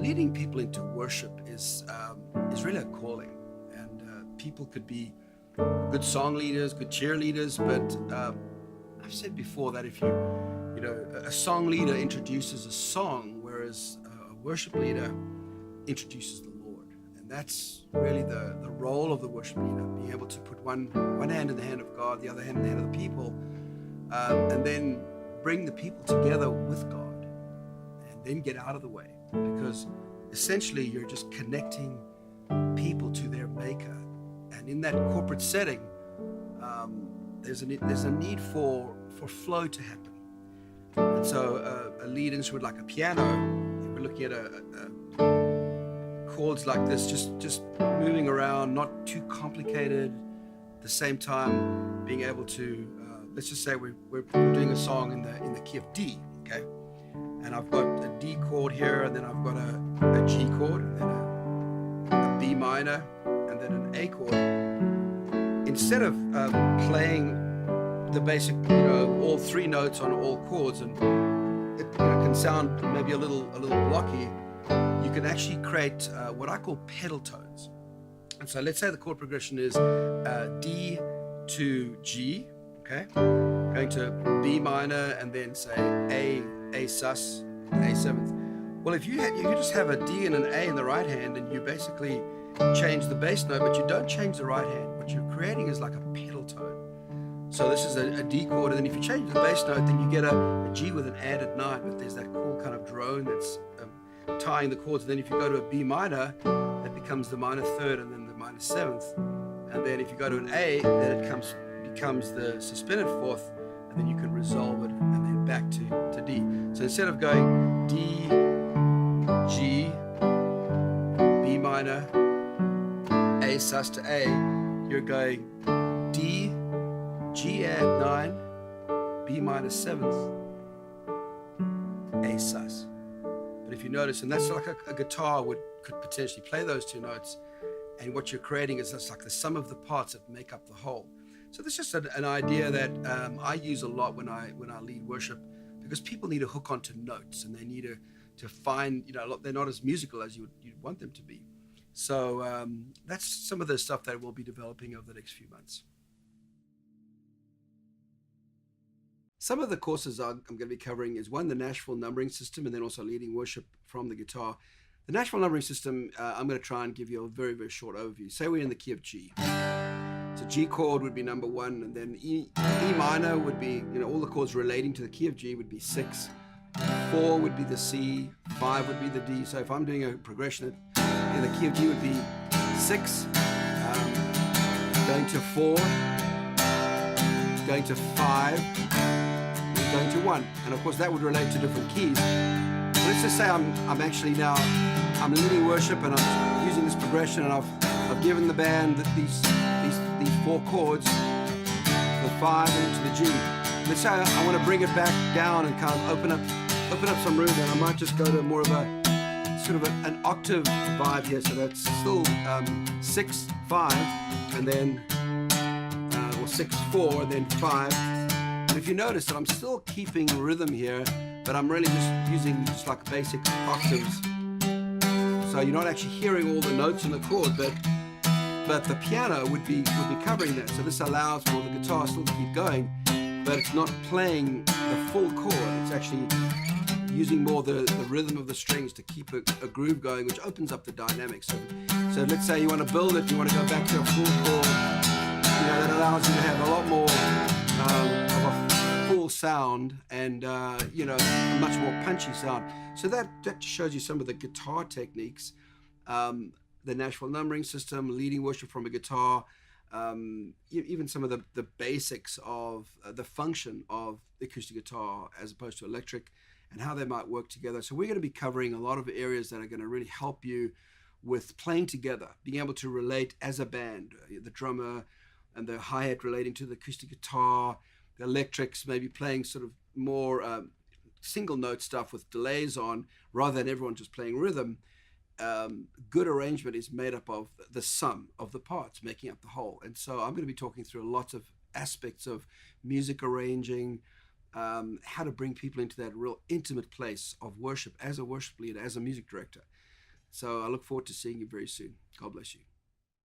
leading people into worship is really a calling, and people could be good song leaders, good cheerleaders, but I've said before that if a song leader introduces a song, whereas a worship leader introduces the Lord, and that's really the role of the worship leader, being able to put one hand in the hand of God, the other hand in the hand of the people, and then bring the people together with God, and then get out of the way, because essentially you're just connecting people to their Maker. And in that corporate setting, there's a need for flow to happen. And so a lead instrument like a piano, if we're looking at chords like this, just moving around, not too complicated, at the same time being able to, let's just say we're doing a song in the key of D, okay? And I've got a D chord here, and then I've got a G chord, and then a B minor, and then an A chord. Instead of playing the basic, all three notes on all chords, and it can sound maybe a little blocky, you can actually create what I call pedal tones. And so let's say the chord progression is D to G, okay? Going to B minor, and then say A sus, A seventh. Well, if you just have a D and an A in the right hand, and you basically change the bass note, but you don't change the right hand, what you're creating is like a pedal tone. So this is a D chord, and then if you change the bass note, then you get a G with an added 9, but there's that cool kind of drone that's tying the chords. And then if you go to a B minor, that becomes the minor third, and then the minor seventh. And then if you go to an A, then it becomes the suspended fourth, and then you can resolve it, and then back to D. So instead of going D, G, B minor, A sus to A, you're going D, G add 9, B minor 7th, A sus. But if you notice, and that's like a guitar could potentially play those two notes, and what you're creating is just like the sum of the parts that make up the whole. So this is just an idea that I use a lot when I lead worship, because people need to hook onto notes, and they need to find, they're not as musical as you'd want them to be. So that's some of the stuff that we'll be developing over the next few months. Some of the courses I'm going to be covering is, one, the Nashville numbering system, and then also leading worship from the guitar. The Nashville numbering system, I'm going to try and give you a very, very short overview. Say we're in the key of G. So G chord would be number 1, and then E minor would be, all the chords relating to the key of G would be 6. 4 would be the C, 5 would be the D. So if I'm doing a progression in the key of G would be 6, going to 4, going to 5, and going to 1. And of course that would relate to different keys. So let's just say I'm actually now, I'm leading worship, and I'm using this progression, and I've given the band these 4 chords, the 5 and into the G. Let's say I want to bring it back down and kind of open up some room, and I might just go to more of a sort of an octave vibe here. So that's still 6, 5, and then or 6, 4, and then 5. And if you notice that I'm still keeping rhythm here, but I'm really just using just like basic octaves. So you're not actually hearing all the notes in the chord, but the piano would be covering that. So this allows for the guitar still to keep going, but it's not playing the full chord. It's actually using more the rhythm of the strings to keep a groove going, which opens up the dynamics. So let's say you want to build it, you want to go back to a full chord, that allows you to have a lot more of a full sound, and a much more punchy sound. So that shows you some of the guitar techniques. The Nashville numbering system, leading worship from a guitar, even some of the basics of the function of the acoustic guitar as opposed to electric, and how they might work together. So we're going to be covering a lot of areas that are going to really help you with playing together, being able to relate as a band, the drummer and the hi-hat relating to the acoustic guitar, the electrics maybe playing sort of more single note stuff with delays on, rather than everyone just playing rhythm. Good arrangement is made up of the sum of the parts making up the whole. And so I'm going to be talking through lots of aspects of music arranging, how to bring people into that real intimate place of worship as a worship leader, as a music director. So I look forward to seeing you very soon. God bless you.